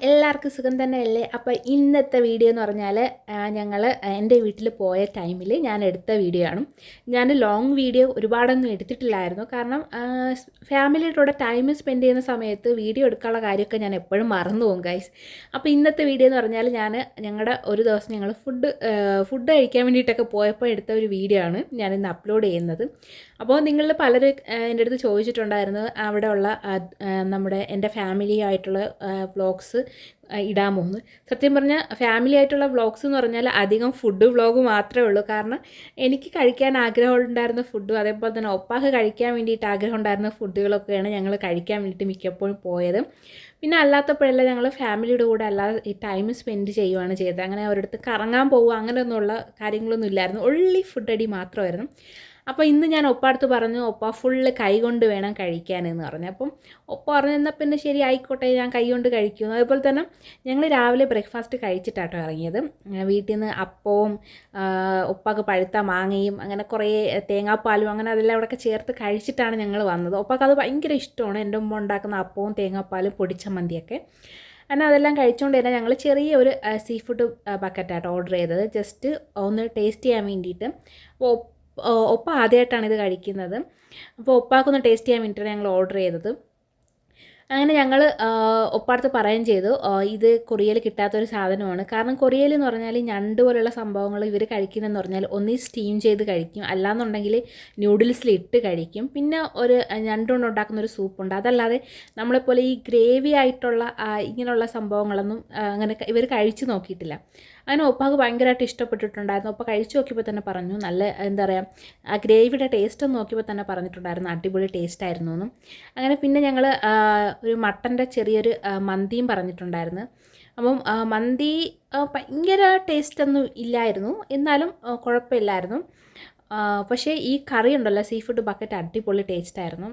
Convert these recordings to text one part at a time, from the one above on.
എല്ലാവർക്കും സുഖം തന്നെയല്ലേ? അപ്പോൾ ഇന്നത്തെ വീഡിയോ എന്ന് പറഞ്ഞാൽ ഞങ്ങൾ എൻ്റെ വീട്ടിൽ പോയ ടൈമിൽ ഞാൻ എടുത്ത വീഡിയോ ആണ്. ഞാൻ ലോങ് വീഡിയോ ഒരുപാടൊന്നും എടുത്തിട്ടില്ലായിരുന്നു. കാരണം ഫാമിലിയുടെ ടൈം സ്പെൻഡ് ചെയ്യുന്ന സമയത്ത് വീഡിയോ എടുക്കാനുള്ള കാര്യമൊക്കെ ഞാൻ എപ്പോഴും മറന്നു പോകും ഗൈസ്. അപ്പോൾ ഇന്നത്തെ വീഡിയോ എന്ന് പറഞ്ഞാൽ ഞങ്ങളുടെ ഒരു ദിവസം ഞങ്ങൾ ഫുഡ് കഴിക്കാൻ വേണ്ടിയിട്ടൊക്കെ പോയപ്പോൾ എടുത്ത ഒരു വീഡിയോ ആണ് ഞാനിന്ന് അപ്ലോഡ് ചെയ്യുന്നത്. അപ്പോൾ നിങ്ങൾ പലരും എൻ്റെ അടുത്ത് ചോദിച്ചിട്ടുണ്ടായിരുന്നു അവിടെയുള്ള എൻ്റെ ഫാമിലി ആയിട്ടുള്ള വ്ളോഗ്സ് ഇടാമോ എന്ന്. സത്യം പറഞ്ഞാൽ ഫാമിലി ആയിട്ടുള്ള വ്ളോഗ്സ് എന്ന് പറഞ്ഞാൽ അധികം ഫുഡ് വ്ളോഗ് മാത്രമേ ഉള്ളൂ. കാരണം എനിക്ക് കഴിക്കാൻ ആഗ്രഹമുണ്ടായിരുന്ന ഫുഡും അതേപോലെ തന്നെ ഒപ്പാക്ക് കഴിക്കാൻ വേണ്ടിയിട്ട് ആഗ്രഹം ഉണ്ടായിരുന്ന ഫുഡുകളൊക്കെയാണ് ഞങ്ങൾ കഴിക്കാൻ വേണ്ടിയിട്ട് മിക്കപ്പോഴും പോയത്. പിന്നെ അല്ലാത്തപ്പോഴെല്ലാം ഞങ്ങൾ ഫാമിലിയുടെ കൂടെ അല്ലാതെ ഈ ടൈം സ്പെൻഡ് ചെയ്യുകയാണ് ചെയ്തത്. അങ്ങനെ അവരടുത്ത് കറങ്ങാൻ പോവുക അങ്ങനെയൊന്നുമുള്ള കാര്യങ്ങളൊന്നും ഇല്ലായിരുന്നു. ഒള്ളി ഫുഡ് അടി മാത്രമായിരുന്നു. അപ്പോൾ ഇന്ന് ഞാൻ ഒപ്പടുത്ത് പറഞ്ഞു, ഒപ്പ ഫുള്ള് കൈ കൊണ്ട് വേണം കഴിക്കാനെന്ന് പറഞ്ഞു. അപ്പം ഒപ്പ പറഞ്ഞു എന്നാൽ പിന്നെ ശരി ആയിക്കോട്ടെ, ഞാൻ കൈ കൊണ്ട് കഴിക്കുന്നു. അതുപോലെ തന്നെ ഞങ്ങൾ രാവിലെ ബ്രേക്ക്ഫാസ്റ്റ് കഴിച്ചിട്ടാട്ടോ ഇറങ്ങിയത്. വീട്ടിൽ നിന്ന് അപ്പവും ഒപ്പാക്ക് പഴുത്ത മാങ്ങയും അങ്ങനെ കുറേ തേങ്ങാപ്പാലും അങ്ങനെ അതെല്ലാം അവിടെയൊക്കെ ചേർത്ത് കഴിച്ചിട്ടാണ് ഞങ്ങൾ വന്നത്. ഒപ്പാക്ക് അത് ഭയങ്കര ഇഷ്ടമാണ്, എൻ്റെ ഉമ്മ ഉണ്ടാക്കുന്ന അപ്പവും തേങ്ങാപ്പാലും പൊടിച്ചമ്മന്തിയൊക്കെ. എന്നാൽ അതെല്ലാം കഴിച്ചുകൊണ്ട് തന്നെ ഞങ്ങൾ ചെറിയ ഒരു സീ ഫുഡ് ബക്കറ്റാട്ടോ ഓർഡർ ചെയ്തത്, ജസ്റ്റ് ഒന്ന് ടേസ്റ്റ് ചെയ്യാൻ വേണ്ടിയിട്ട്. അപ്പോൾ ഒപ്പ ആദ്യമായിട്ടാണ് ഇത് കഴിക്കുന്നത്. അപ്പോൾ ഒപ്പാക്കൊന്ന് ടേസ്റ്റ് ചെയ്യാൻ വേണ്ടിയിട്ടാണ് ഞങ്ങൾ ഓർഡർ ചെയ്തത്. അങ്ങനെ ഞങ്ങൾ ഒപ്പടുത്ത് പറയുകയും ചെയ്തു ഇത് കൊറിയയിൽ കിട്ടാത്തൊരു സാധനമാണ്. കാരണം കൊറിയയിൽ എന്ന് പറഞ്ഞാൽ ഞണ്ട് പോലെയുള്ള സംഭവങ്ങൾ ഇവർ കഴിക്കുന്നതെന്ന് പറഞ്ഞാൽ ഒന്നീ സ്റ്റീം ചെയ്ത് കഴിക്കും, അല്ലാന്നുണ്ടെങ്കിൽ ന്യൂഡിൽസിലിട്ട് കഴിക്കും. പിന്നെ ഒരു ഞണ്ട് കൊണ്ട് ഉണ്ടാക്കുന്ന ഒരു സൂപ്പുണ്ട്. അതല്ലാതെ നമ്മളെപ്പോലെ ഈ ഗ്രേവി ആയിട്ടുള്ള ഇങ്ങനെയുള്ള സംഭവങ്ങളൊന്നും അങ്ങനെ ഇവർ കഴിച്ച് നോക്കിയിട്ടില്ല. അങ്ങനെ ഒപ്പാക്ക് ഭയങ്കരമായിട്ട് ഇഷ്ടപ്പെട്ടിട്ടുണ്ടായിരുന്നു. ഒപ്പ കഴിച്ച് നോക്കിയപ്പോൾ തന്നെ പറഞ്ഞു നല്ല എന്താ പറയുക, ആ ഗ്രേവിയുടെ ടേസ്റ്റ് ഒന്ന് നോക്കിയപ്പോൾ തന്നെ പറഞ്ഞിട്ടുണ്ടായിരുന്നു അടിപൊളി ടേസ്റ്റായിരുന്നു എന്നും. അങ്ങനെ പിന്നെ ഞങ്ങൾ ഒരു മട്ടൻ്റെ ചെറിയൊരു മന്തിയും പറഞ്ഞിട്ടുണ്ടായിരുന്നു. അപ്പം മന്തി ഭയങ്കര ടേസ്റ്റൊന്നും ഇല്ലായിരുന്നു, എന്നാലും കുഴപ്പമില്ലായിരുന്നു. പക്ഷേ ഈ കറി ഉണ്ടല്ലോ, സീ ഫുഡ് ബക്കറ്റ് അടിപൊളി ടേസ്റ്റായിരുന്നു.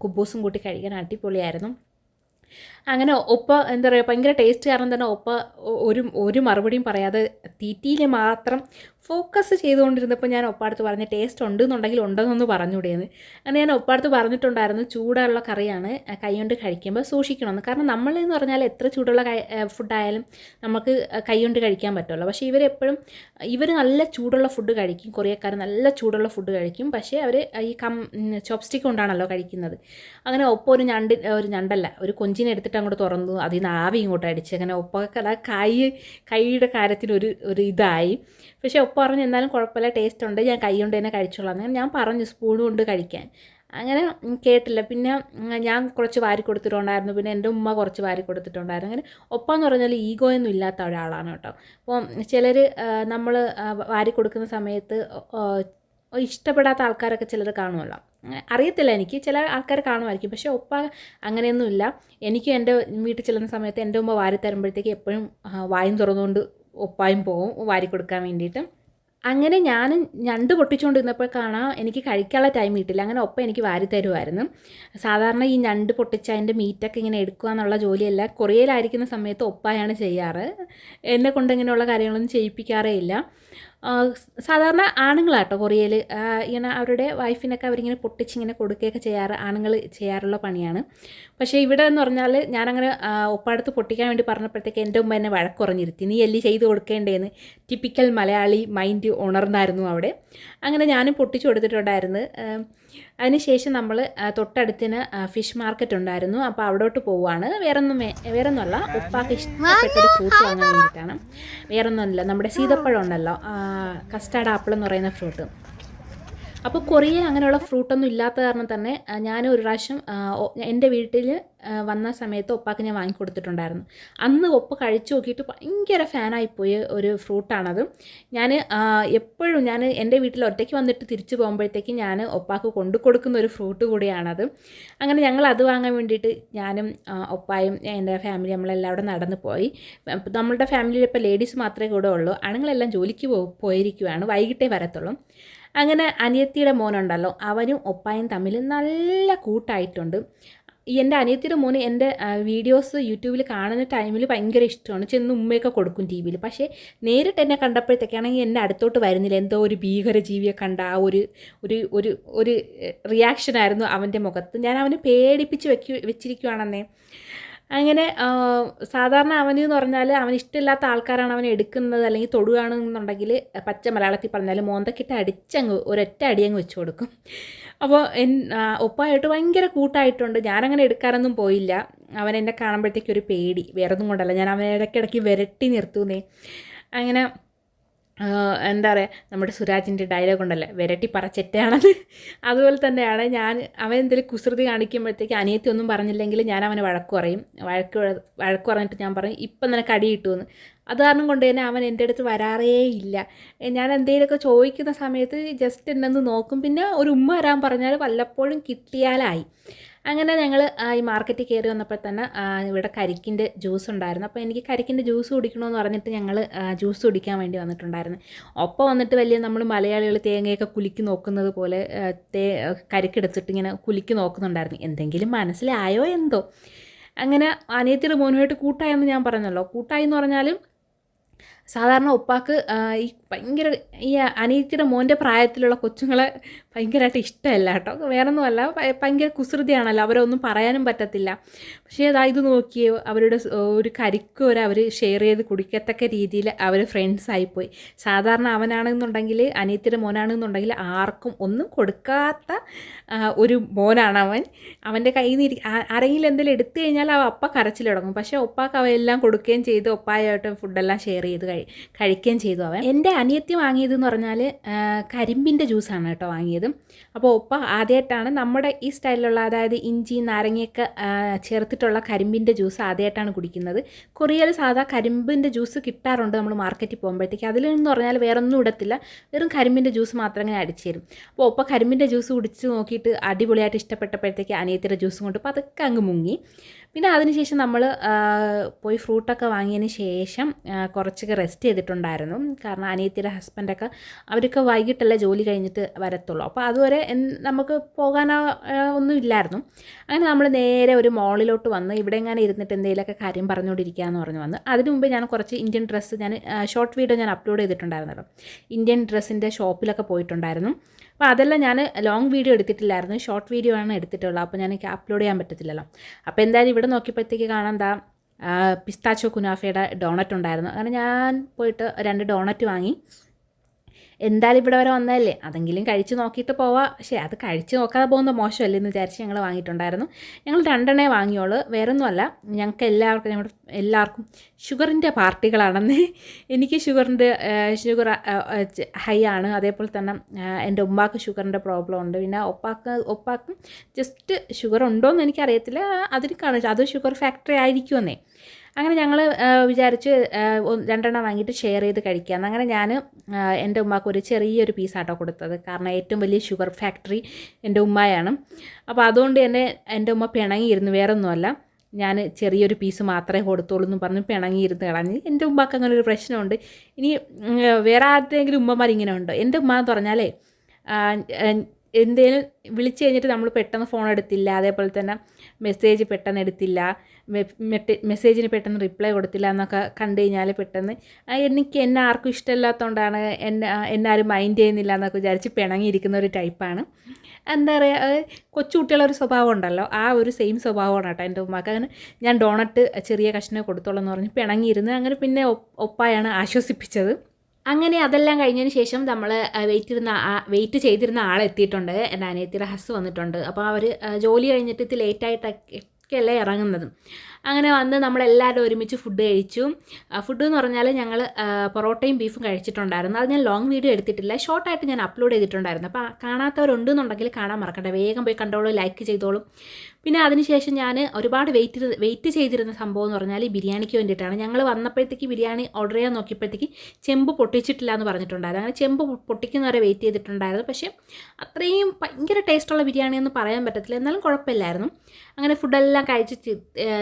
കുബൂസും കൂട്ടി കഴിക്കാൻ അടിപൊളിയായിരുന്നു. അങ്ങനെ ഒപ്പ എന്താ പറയുക ഭയങ്കര ടേസ്റ്റ് കാരണം തന്നെ ഒപ്പ ഒരു മറുപടിയും പറയാതെ തീറ്റിയിൽ മാത്രം ഫോക്കസ് ചെയ്തുകൊണ്ടിരുന്നപ്പോൾ ഞാൻ ഒപ്പടുത്ത് പറഞ്ഞ ടേസ്റ്റ് ഉണ്ടെന്നുണ്ടെങ്കിൽ ഉണ്ടെന്നൊന്ന് പറഞ്ഞുകൂടിയെന്ന്. അങ്ങനെ ഞാൻ ഒപ്പടുത്ത് പറഞ്ഞിട്ടുണ്ടായിരുന്നു ചൂടുള്ള കറിയാണ്, കൈകൊണ്ട് കഴിക്കുമ്പോൾ സൂക്ഷിക്കണമെന്ന്. കാരണം നമ്മളെന്ന് പറഞ്ഞാൽ എത്ര ചൂടുള്ള ഫുഡായാലും നമുക്ക് കൈകൊണ്ട് കഴിക്കാൻ പറ്റുമല്ലോ. പക്ഷേ ഇവർ നല്ല ചൂടുള്ള ഫുഡ് കഴിക്കും, കൊറിയക്കാർ നല്ല ചൂടുള്ള ഫുഡ് കഴിക്കും. പക്ഷേ അവർ ഈ ചോപ്സ്റ്റിക്ക് കൊണ്ടാണല്ലോ കഴിക്കുന്നത്. അങ്ങനെ ഒപ്പം ഒരു ഞണ്ടല്ല ഒരു കൊഞ്ചിനെ എടുത്തിട്ട് അങ്ങോട്ട് തുറന്നു, അതിൽ നിന്ന് ആവി ഇങ്ങോട്ട് അടിച്ച് അങ്ങനെ ഒപ്പൊക്കെ ആ കൈയുടെ കാര്യത്തിൽ ഒരു ഇതായി. പക്ഷേ ഒപ്പ പറഞ്ഞു എന്നാലും കുഴപ്പമില്ല, ടേസ്റ്റ് ഉണ്ട്, ഞാൻ കൈ കൊണ്ട് തന്നെ കഴിച്ചോളാം. അങ്ങനെ ഞാൻ പറഞ്ഞു സ്പൂൺ കൊണ്ട് കഴിക്കാൻ. അങ്ങനെ കേട്ടില്ല. പിന്നെ ഞാൻ കുറച്ച് വാരി കൊടുത്തിട്ടുണ്ടായിരുന്നു, പിന്നെ എൻ്റെ ഉമ്മ കുറച്ച് വാരി കൊടുത്തിട്ടുണ്ടായിരുന്നു. അങ്ങനെ ഒപ്പാന്ന് പറഞ്ഞാൽ ഈഗോയൊന്നും ഇല്ലാത്ത ഒരാളാണ് കേട്ടോ. അപ്പോൾ ചിലർ നമ്മൾ വാരി കൊടുക്കുന്ന സമയത്ത് ഇഷ്ടപ്പെടാത്ത ആൾക്കാരൊക്കെ ചിലർ കാണുമല്ലോ, അറിയത്തില്ല എനിക്ക്, ചില ആൾക്കാർ കാണുമായിരിക്കും. പക്ഷേ ഒപ്പ അങ്ങനെയൊന്നുമില്ല. എനിക്ക് എൻ്റെ വീട്ടിൽ ചെല്ലുന്ന സമയത്ത് എൻ്റെ ഉമ്മ വാരി തരുമ്പോഴത്തേക്ക് എപ്പോഴും വായും തുറന്നുകൊണ്ട് ഒപ്പായും പോവും വാരി കൊടുക്കാൻ വേണ്ടിയിട്ട്. അങ്ങനെ ഞാൻ ഞണ്ട് പൊട്ടിച്ചുകൊണ്ടിരുന്നപ്പോൾ കാണാം എനിക്ക് കഴിക്കാനുള്ള ടൈം കിട്ടില്ല. അങ്ങനെ ഒപ്പം എനിക്ക് വാരി തരുമായിരുന്നു. സാധാരണ ഈ ഞണ്ട് പൊട്ടിച്ച് അതിൻ്റെ മീറ്റൊക്കെ ഇങ്ങനെ എടുക്കുക എന്നുള്ള ജോലിയല്ല കൊറിയയിലായിരിക്കുന്ന സമയത്ത് ഒപ്പായാണ് ചെയ്യാറ്. എന്നെ കൊണ്ട് ഇങ്ങനെയുള്ള കാര്യങ്ങളൊന്നും ചെയ്യിപ്പിക്കാറേ ഇല്ല. സാധാരണ ആണുങ്ങളാട്ടോ കൊറിയയിൽ ഇങ്ങനെ അവരുടെ വൈഫിനൊക്കെ അവരിങ്ങനെ പൊട്ടിച്ചിങ്ങനെ കൊടുക്കുകയൊക്കെ ആണുങ്ങൾ ചെയ്യാറുള്ള പണിയാണ്. പക്ഷേ ഇവിടെ എന്ന് പറഞ്ഞാൽ ഞാനങ്ങനെ ഒപ്പടുത്ത് പൊട്ടിക്കാൻ വേണ്ടി പറഞ്ഞപ്പോഴത്തേക്ക് എൻ്റെ ഉമ്മ എന്നെ വഴക്കുറഞ്ഞിരുത്തി, നീ എല്ലി ചെയ്ത് കൊടുക്കേണ്ടതെന്ന്. ടിപ്പിക്കൽ മലയാളി മൈൻഡ് ഉണർന്നായിരുന്നു അവിടെ. അങ്ങനെ ഞാനും പൊട്ടിച്ചു കൊടുത്തിട്ടുണ്ടായിരുന്നു. അതിനുശേഷം നമ്മൾ തൊട്ടടുത്തിന് ഫിഷ് മാർക്കറ്റ് ഉണ്ടായിരുന്നു. അപ്പോൾ അവിടോട്ട് പോവുകയാണ്. വേറൊന്നുമല്ല, ഉപ്പാക്ക് ഇഷ്ടപ്പെട്ടൊരു ഫ്രൂട്ട് വാങ്ങാൻ വേണ്ടിയിട്ടാണ്. വേറൊന്നുമല്ല, നമ്മുടെ സീതപ്പഴം ഉണ്ടല്ലോ, കസ്റ്റാർഡ് ആപ്പിൾ എന്ന് പറയുന്ന ഫ്രൂട്ട്. അപ്പോൾ കൊറിയയിൽ അങ്ങനെയുള്ള ഫ്രൂട്ടൊന്നും ഇല്ലാത്ത കാരണം തന്നെ ഞാൻ ഒരു പ്രാവശ്യം എൻ്റെ വീട്ടിൽ വന്ന സമയത്ത് ഒപ്പാക്ക് ഞാൻ വാങ്ങിക്കൊടുത്തിട്ടുണ്ടായിരുന്നു. അന്ന് ഒപ്പ കഴിച്ചു നോക്കിയിട്ട് ഭയങ്കര ഫാനായിപ്പോയ ഒരു ഫ്രൂട്ടാണത്. എപ്പോഴും ഞാൻ എൻ്റെ വീട്ടിൽ ഒറ്റയ്ക്ക് വന്നിട്ട് തിരിച്ചു പോകുമ്പോഴത്തേക്കും ഞാൻ ഒപ്പാക്ക് കൊണ്ടു കൊടുക്കുന്ന ഒരു ഫ്രൂട്ട് കൂടിയാണത്. അങ്ങനെ ഞങ്ങൾ അത് വാങ്ങാൻ വേണ്ടിയിട്ട് ഞാനും ഒപ്പായും എൻ്റെ ഫാമിലി നമ്മളെല്ലാം അവിടെ നടന്നു പോയി. നമ്മളുടെ ഫാമിലിയിൽ ഇപ്പോൾ ലേഡീസ് മാത്രമേ കൂടെ ഉള്ളൂ, ആണുങ്ങളെല്ലാം ജോലിക്ക് പോയിരിക്കുകയാണ്, വൈകിട്ടേ വരത്തുള്ളൂ. അങ്ങനെ അനിയത്തിയുടെ മോനുണ്ടല്ലോ, അവനും ഒപ്പായും തമ്മിൽ നല്ല കൂട്ടായിട്ടുണ്ട്. എൻ്റെ അനിയത്തിയുടെ മോന് എൻ്റെ വീഡിയോസ് യൂട്യൂബിൽ കാണുന്ന ടൈമിൽ ഭയങ്കര ഇഷ്ടമാണ്, ചെന്ന് ഉമ്മയൊക്കെ കൊടുക്കും ടി വിയിൽ. പക്ഷേ നേരിട്ട് എന്നെ കണ്ടപ്പോഴത്തേക്കാണെങ്കിൽ എൻ്റെ അടുത്തോട്ട് വരുന്നില്ല. എന്തോ ഒരു ഭീകരജീവിയെ കണ്ട ആ ഒരു റിയാക്ഷനായിരുന്നു അവൻ്റെ മുഖത്ത്. ഞാൻ അവനെ പേടിപ്പിച്ച് വെച്ചിരിക്കുകയാണെന്നേ. അങ്ങനെ സാധാരണ അവനെന്ന് പറഞ്ഞാൽ അവന് ഇഷ്ടമില്ലാത്ത ആൾക്കാരാണ് അവൻ എടുക്കുന്നത് അല്ലെങ്കിൽ തൊടുകയാണെന്നുണ്ടെങ്കിൽ പച്ച മലയാളത്തിൽ പറഞ്ഞാൽ മോന്തക്കിട്ട് അടിച്ചങ്ങ് ഒരൊറ്റ അടിയങ്ങ് വെച്ച് കൊടുക്കും. അപ്പോൾ ഒപ്പമായിട്ട് ഭയങ്കര കൂട്ടായിട്ടുണ്ട്. ഞാനങ്ങനെ എടുക്കാറൊന്നും പോയില്ല. അവൻ എന്നെ കാണുമ്പോഴത്തേക്ക് ഒരു പേടി, വേറൊന്നും കൊണ്ടല്ല, ഞാൻ അവനെ ഇടയ്ക്കിടയ്ക്ക് വിരട്ടി നിർത്തുന്നേ. അങ്ങനെ എന്താ പറയുക, നമ്മുടെ സുരാജിൻ്റെ ഡയലോഗ് ഉണ്ടല്ലോ, വിരട്ടി പറച്ചെറ്റയാണത്. അതുപോലെ തന്നെയാണ് അവൻ എന്തെങ്കിലും കുസൃതി കാണിക്കുമ്പോഴത്തേക്ക് അനിയത്തി ഒന്നും പറഞ്ഞില്ലെങ്കിൽ ഞാൻ അവനെ വഴക്ക് പറയും. വഴക്ക് പറഞ്ഞിട്ട് ഞാൻ പറയും ഇപ്പം നിനക്ക് അടി കിട്ടുമെന്ന്. അത് കാരണം കൊണ്ട് തന്നെ അവൻ എൻ്റെ അടുത്ത് വരാറേ ഇല്ല. ഞാൻ എന്തെങ്കിലുമൊക്കെ ചോദിക്കുന്ന സമയത്ത് ജസ്റ്റ് എന്നെ നോക്കും. പിന്നെ ഒരു ഉമ്മ വരാൻ പറഞ്ഞാൽ വല്ലപ്പോഴും കിട്ടിയാലായി. അങ്ങനെ ഞങ്ങൾ ഈ മാർക്കറ്റിൽ കയറി വന്നപ്പോൾ തന്നെ ഇവിടെ കരിക്കിൻ്റെ ജ്യൂസ് ഉണ്ടായിരുന്നു. അപ്പോൾ എനിക്ക് കരിക്കിൻ്റെ ജ്യൂസ് കുടിക്കണമെന്ന് പറഞ്ഞിട്ട് ഞങ്ങൾ ജ്യൂസ് കുടിക്കാൻ വേണ്ടി വന്നിട്ടുണ്ടായിരുന്നു. ഒപ്പം വന്നിട്ട് വലിയ നമ്മൾ മലയാളികൾ തേങ്ങയൊക്കെ കുലുക്കി നോക്കുന്നത് പോലെ കരിക്കെടുത്തിട്ട് ഇങ്ങനെ കുലുക്കി നോക്കുന്നുണ്ടായിരുന്നു. എന്തെങ്കിലും മനസ്സിലായോ എന്തോ. അങ്ങനെ അനിയത്തിയുടെ മോനുമായിട്ട് കൂട്ടായെന്ന് ഞാൻ പറഞ്ഞല്ലോ. കൂട്ടായി എന്ന് പറഞ്ഞാലും സാധാരണ ഉപ്പാക്ക് ഈ ഭയങ്കര ഈ അനിയത്തിയുടെ മോൻ്റെ പ്രായത്തിലുള്ള കൊച്ചുങ്ങളെ ഭയങ്കരമായിട്ട് ഇഷ്ടമല്ല കേട്ടോ. വേറൊന്നുമല്ല, ഭയങ്കര കുസൃതിയാണല്ലോ, അവരൊന്നും പറയാനും പറ്റത്തില്ല. പക്ഷേ ഇത് നോക്കിയേ, അവരുടെ ഒരു കരിക്ക് വരെ അവർ ഷെയർ ചെയ്ത് കുടിക്കത്തക്ക രീതിയിൽ അവർ ഫ്രണ്ട്സായിപ്പോയി. സാധാരണ അവനാണെന്നുണ്ടെങ്കിൽ, അനിയത്തിയുടെ മോനാണെന്നുണ്ടെങ്കിൽ ആർക്കും ഒന്നും കൊടുക്കാത്ത ഒരു മോനാണ് അവൻ. അവൻ്റെ കയ്യിൽ നിന്ന് ആരെങ്കിലും എന്തെങ്കിലും എടുത്തു കഴിഞ്ഞാൽ അപ്പ കരച്ചിൽ തുടങ്ങും. പക്ഷേ ഒപ്പാക്ക് അവയെല്ലാം കൊടുക്കുകയും ചെയ്തു, ഒപ്പായായിട്ട് ഫുഡെല്ലാം ഷെയർ ചെയ്ത് കഴിക്കുകയും ചെയ്തു അവൻ. എൻ്റെ അനിയത്തി വാങ്ങിയതെന്ന് പറഞ്ഞാൽ കരിമ്പിൻ്റെ ജ്യൂസാണ് കേട്ടോ വാങ്ങിയത്. അപ്പോൾ ഒപ്പ ആദ്യമായിട്ടാണ് നമ്മുടെ ഈ സ്റ്റൈലിലുള്ള, അതായത് ഇഞ്ചി നാരങ്ങയൊക്കെ ചേർത്തിട്ടുള്ള കരിമ്പിൻ്റെ ജ്യൂസ് ആദ്യമായിട്ടാണ് കുടിക്കുന്നത്. കൊറിയയിൽ സാധാ കരിമ്പിൻ്റെ ജ്യൂസ് കിട്ടാറുണ്ട് നമ്മൾ മാർക്കറ്റിൽ പോകുമ്പോഴത്തേക്ക്. അതിലെന്ന് പറഞ്ഞാൽ വേറൊന്നും ഇടത്തില്ല, വെറും കരിമ്പിൻ്റെ ജ്യൂസ് മാത്രം ഇങ്ങനെ അടിച്ചു തരും. അപ്പോൾ ഒപ്പ കരിമ്പിൻ്റെ ജ്യൂസ് കുടിച്ച് നോക്കിയിട്ട് അടിപൊളിയായിട്ട് ഇഷ്ടപ്പെട്ടപ്പോഴത്തേക്ക് അനിയത്തിയുടെ ജ്യൂസും കൊണ്ട് പതുക്കെ അങ്ങ് മുങ്ങി. പിന്നെ അതിനുശേഷം നമ്മൾ പോയി ഫ്രൂട്ടൊക്കെ വാങ്ങിയതിന് ശേഷം കുറച്ചൊക്കെ റെസ്റ്റ് ചെയ്തിട്ടുണ്ടായിരുന്നു. കാരണം അനിയത്തിയുടെ ഹസ്ബൻഡൊക്കെ അവരൊക്കെ വൈകിട്ടല്ലേ ജോലി കഴിഞ്ഞിട്ട് വരത്തുള്ളൂ. അപ്പോൾ അതുവരെ നമുക്ക് പോകാനോ ഒന്നും ഇല്ലായിരുന്നു. അങ്ങനെ നമ്മൾ നേരെ ഒരു മോളിലോട്ട് വന്ന് ഇവിടെ എങ്ങനെ ഇരുന്നിട്ട് എന്തെങ്കിലുമൊക്കെ കാര്യം പറഞ്ഞുകൊണ്ടിരിക്കുകയെന്ന് പറഞ്ഞു വന്ന്. അതിന് മുമ്പ് ഞാൻ കുറച്ച് ഇന്ത്യൻ ഡ്രസ്സ് ഷോർട്ട് വീഡിയോ ഞാൻ അപ്ലോഡ് ചെയ്തിട്ടുണ്ടായിരുന്നല്ലോ. ഇന്ത്യൻ ഡ്രസ്സിൻ്റെ ഷോപ്പിലൊക്കെ പോയിട്ടുണ്ടായിരുന്നു. അപ്പോൾ അതെല്ലാം ഞാൻ ലോങ് വീഡിയോ എടുത്തിട്ടില്ലായിരുന്നു, ഷോർട്ട് വീഡിയോ ആണ് എടുത്തിട്ടുള്ളത്. അപ്പോൾ ഞാൻ അപ്ലോഡ് ചെയ്യാൻ പറ്റത്തില്ലല്ലോ. അപ്പോൾ എന്തായാലും ഇവിടെ നോക്കിയപ്പോഴത്തേക്ക് കാണാൻ പിസ്താച്ചോ കുനാഫയുടെ ഡോണറ്റ് ഉണ്ടായിരുന്നു. അങ്ങനെ ഞാൻ പോയിട്ട് 2 ഡോണറ്റ് വാങ്ങി. എന്തായാലും ഇവിടെ വരെ വന്നതല്ലേ, അതെങ്കിലും കഴിച്ച് നോക്കിയിട്ട് പോവാം. പക്ഷേ അത് കഴിച്ച് നോക്കാതെ പോകുന്നത് മോശമല്ലേ എന്ന് വിചാരിച്ച് ഞങ്ങൾ വാങ്ങിയിട്ടുണ്ടായിരുന്നു. ഞങ്ങൾ 2 വാങ്ങിയോളൂ. വേറൊന്നുമല്ല, ഞങ്ങൾക്ക് എല്ലാവർക്കും ഷുഗറിൻ്റെ പാർട്ടികളാണെന്ന്. എനിക്ക് ഷുഗർ ഹൈ ആണ്. അതേപോലെ തന്നെ എൻ്റെ ഉമ്മാക്ക് ഷുഗറിൻ്റെ പ്രോബ്ലം ഉണ്ട്. പിന്നെ ഒപ്പാക്കും ജസ്റ്റ് ഷുഗർ ഉണ്ടോയെന്ന് എനിക്കറിയത്തില്ല, അതിന് കാണിച്ചു അത് ഷുഗർ ഫാക്ടറി ആയിരിക്കുമെന്നേ. അങ്ങനെ ഞങ്ങൾ വിചാരിച്ച് 2 വാങ്ങിയിട്ട് ഷെയർ ചെയ്ത് കഴിക്കാമെന്ന്. അങ്ങനെ ഞാൻ എൻ്റെ ഉമ്മാക്ക് ഒരു ചെറിയൊരു പീസാട്ടോ കൊടുത്തത്. കാരണം ഏറ്റവും വലിയ ഷുഗർ ഫാക്ടറി എൻ്റെ ഉമ്മയാണ്. അപ്പോൾ അതുകൊണ്ട് തന്നെ എൻ്റെ ഉമ്മ പിണങ്ങിയിരുന്നു, വേറൊന്നുമല്ല, ഞാൻ ചെറിയൊരു പീസ് മാത്രമേ കൊടുത്തോളൂ എന്ന് പറഞ്ഞ് പിണങ്ങിയിരുന്ന് കളഞ്ഞ്. എൻ്റെ ഉമ്മക്ക് അങ്ങനെ ഒരു പ്രശ്നമുണ്ട്. ഇനി വേറെ ആരുടെയെങ്കിലും ഉമ്മമാരിങ്ങനെ ഉണ്ടോ? എൻ്റെ ഉമ്മ എന്ന് പറഞ്ഞാലേ എന്തേലും വിളിച്ചു കഴിഞ്ഞിട്ട് നമ്മൾ പെട്ടെന്ന് ഫോൺ എടുത്തില്ല, അതേപോലെ തന്നെ മെസ്സേജ് പെട്ടെന്ന് എടുത്തില്ല, മെസ്സേജിന് പെട്ടെന്ന് റിപ്ലൈ കൊടുത്തില്ല എന്നൊക്കെ കണ്ടു കഴിഞ്ഞാൽ പെട്ടെന്ന് എന്നെ ആർക്കും ഇഷ്ടമില്ലാത്തതുകൊണ്ടാണ് എന്നെ ആരും മൈൻഡ് ചെയ്യുന്നില്ല എന്നൊക്കെ വിചാരിച്ച് പിണങ്ങിയിരിക്കുന്ന ഒരു ടൈപ്പാണ്. എന്താ പറയുക, കൊച്ചുകുട്ടികളൊരു സ്വഭാവം ഉണ്ടല്ലോ, ആ ഒരു സെയിം സ്വഭാവമാണ് കേട്ടോ എൻ്റെ ഉമ്മാക്ക്. അങ്ങനെ ഞാൻ ഡോണറ്റ് ചെറിയ കഷ്ണം കൊടുത്തോളൂ എന്ന് പറഞ്ഞ് പിണങ്ങിയിരുന്ന്. അങ്ങനെ ഒപ്പായാണ് ആശ്വസിപ്പിച്ചത്. അങ്ങനെ അതെല്ലാം കഴിഞ്ഞതിന് ശേഷം നമ്മൾ വെയിറ്റ് ചെയ്തിരുന്ന ആളെത്തിയിട്ടുണ്ട്. എൻ്റെ അനിയത്തിയുടെ ഹസ് വന്നിട്ടുണ്ട്. അപ്പോൾ അവർ ജോലി കഴിഞ്ഞിട്ട് ഇത് ലേറ്റായിട്ടൊക്കെയല്ലേ ഇറങ്ങുന്നത്. അങ്ങനെ വന്ന് നമ്മളെല്ലാവരും ഒരുമിച്ച് ഫുഡ് കഴിച്ചു. ഫുഡ് എന്ന് പറഞ്ഞാൽ ഞങ്ങൾ പൊറോട്ടയും ബീഫും കഴിച്ചിട്ടുണ്ടായിരുന്നു. അത് ഞാൻ ലോങ് വീഡിയോ എടുത്തിട്ടില്ല, ഷോർട്ടായിട്ട് ഞാൻ അപ്ലോഡ് ചെയ്തിട്ടുണ്ടായിരുന്നു. അപ്പോൾ കാണാത്തവരുണ്ടെന്നുണ്ടെങ്കിൽ കാണാൻ മറക്കണ്ട, വേഗം പോയി കണ്ടോളൂ, ലൈക്ക് ചെയ്തോളും. പിന്നെ അതിനുശേഷം ഞാൻ ഒരുപാട് വെയിറ്റ് ചെയ്തിരുന്ന സംഭവം എന്ന് പറഞ്ഞാൽ ബിരിയാണിക്ക് വേണ്ടിയിട്ടാണ്. ഞങ്ങൾ വന്നപ്പോഴത്തേക്ക് ബിരിയാണി ഓർഡർ ചെയ്യാൻ നോക്കിയപ്പോഴത്തേക്ക് ചെമ്പ് പൊട്ടിച്ചിട്ടില്ല എന്ന് പറഞ്ഞിട്ടുണ്ടായിരുന്നു. അങ്ങനെ ചെമ്പ് പൊട്ടിക്കുന്നവരെ വെയിറ്റ് ചെയ്തിട്ടുണ്ടായിരുന്നു. പക്ഷേ അത്രയും ഭയങ്കര ടേസ്റ്റുള്ള ബിരിയാണിയൊന്നും പറയാൻ പറ്റത്തില്ല, എന്നാലും കുഴപ്പമില്ലായിരുന്നു. അങ്ങനെ ഫുഡെല്ലാം കഴിച്ച്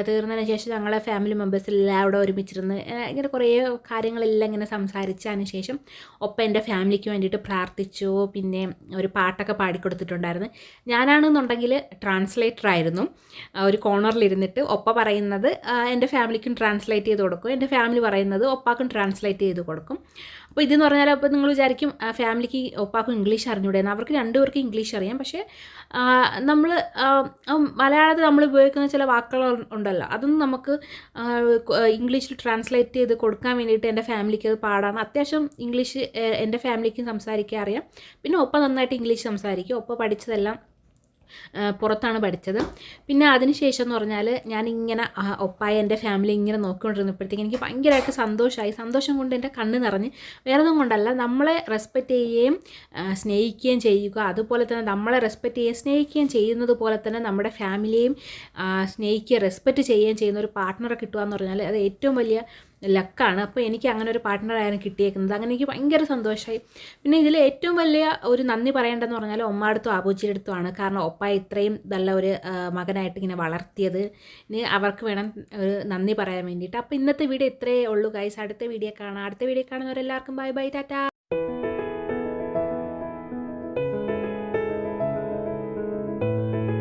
തീർന്നതിന് ശേഷം ഞങ്ങളെ ഫാമിലി മെമ്പേഴ്സെല്ലാം അവിടെ ഒരുമിച്ചിരുന്ന് ഇങ്ങനെ കുറേ കാര്യങ്ങളെല്ലാം ഇങ്ങനെ സംസാരിച്ചതിന് ശേഷം ഒപ്പം എൻ്റെ ഫാമിലിക്ക് വേണ്ടിയിട്ട് പ്രാർത്ഥിച്ചു. പിന്നെ ഒരു പാട്ടൊക്കെ പാടിക്കൊടുത്തിട്ടുണ്ടായിരുന്നു. ഞാനാണെന്നുണ്ടെങ്കിൽ ട്രാൻസ്ലേറ്റർ ആയിരുന്നു. ഒരു കോർണറിലിരുന്നിട്ട് ഒപ്പ പറയുന്നത് എൻ്റെ ഫാമിലിക്കും ട്രാൻസ്ലേറ്റ് ചെയ്ത് കൊടുക്കും, എൻ്റെ ഫാമിലി പറയുന്നത് ഒപ്പാക്കും ട്രാൻസ്ലേറ്റ് ചെയ്ത് കൊടുക്കും. അപ്പോൾ ഇതെന്ന് പറഞ്ഞാൽ അപ്പോൾ നിങ്ങൾ വിചാരിക്കും ഫാമിലിക്ക് ഒപ്പാക്കും ഇംഗ്ലീഷ് അറിഞ്ഞൂടെയെന്ന്. അവർക്ക് രണ്ടുപേർക്ക് ഇംഗ്ലീഷ് അറിയാം. പക്ഷേ നമ്മൾ മലയാളത്തിൽ നമ്മൾ ഉപയോഗിക്കുന്ന ചില വാക്കുകൾ ഉണ്ടല്ലോ, അതൊന്നും നമുക്ക് ഇംഗ്ലീഷിൽ ട്രാൻസ്ലേറ്റ് ചെയ്ത് കൊടുക്കാൻ വേണ്ടിയിട്ട് എൻ്റെ ഫാമിലിക്ക് അത് പാടാണ്. അത്യാവശ്യം ഇംഗ്ലീഷ് എൻ്റെ ഫാമിലിക്കും സംസാരിക്കാൻ അറിയാം. പിന്നെ ഒപ്പം നന്നായിട്ട് ഇംഗ്ലീഷ് സംസാരിക്കും. ഒപ്പം പഠിച്ചതെല്ലാം പുറത്താണ് പഠിച്ചത്. പിന്നെ അതിനുശേഷം എന്ന് പറഞ്ഞാൽ ഞാനിങ്ങനെ ഒപ്പായ എൻ്റെ ഫാമിലി ഇങ്ങനെ നോക്കിക്കൊണ്ടിരുന്നപ്പോഴത്തേക്ക് എനിക്ക് ഭയങ്കരമായിട്ട് സന്തോഷമായി. സന്തോഷം കൊണ്ട് എൻ്റെ കണ്ണ് നിറഞ്ഞ്. വേറൊന്നും കൊണ്ടല്ല, നമ്മളെ റെസ്പെക്റ്റ് ചെയ്യുകയും സ്നേഹിക്കുകയും ചെയ്യുക, അതുപോലെ തന്നെ നമ്മളെ റെസ്പെക്റ്റ് ചെയ്യുകയും സ്നേഹിക്കുകയും ചെയ്യുന്നത് പോലെ തന്നെ നമ്മുടെ ഫാമിലിയെയും സ്നേഹിക്കുക റെസ്പെക്റ്റ് ചെയ്യുകയും ചെയ്യുന്ന ഒരു പാർട്ട്ണറെ കിട്ടുക എന്ന് പറഞ്ഞാൽ അത് ഏറ്റവും വലിയ ലക്കാണ്. അപ്പോൾ എനിക്ക് അങ്ങനെ ഒരു പാർട്ട്ണറായാണ് കിട്ടിയേക്കുന്നത്. അങ്ങനെ എനിക്ക് ഭയങ്കര സന്തോഷമായി. പിന്നെ ഇതിൽ ഏറ്റവും വലിയ ഒരു നന്ദി പറയേണ്ടതെന്ന് പറഞ്ഞാൽ ഉമ്മാടുത്തും ആബൂജിയുടെ അടുത്തുമാണ്. കാരണം ഒപ്പായ ഇത്രയും നല്ല ഒരു മകനായിട്ട് ഇങ്ങനെ വളർത്തിയത്. ഇനി അവർക്ക് വേണം ഒരു നന്ദി പറയാൻ വേണ്ടിയിട്ട്. അപ്പോൾ ഇന്നത്തെ വീഡിയോ ഇത്രയേ ഉള്ളൂ ഗൈസ്. അടുത്ത വീഡിയോ കാണാം. അടുത്ത വീഡിയോ കാണുന്നവരെല്ലാവർക്കും ബൈ ബൈ, ടാറ്റാ.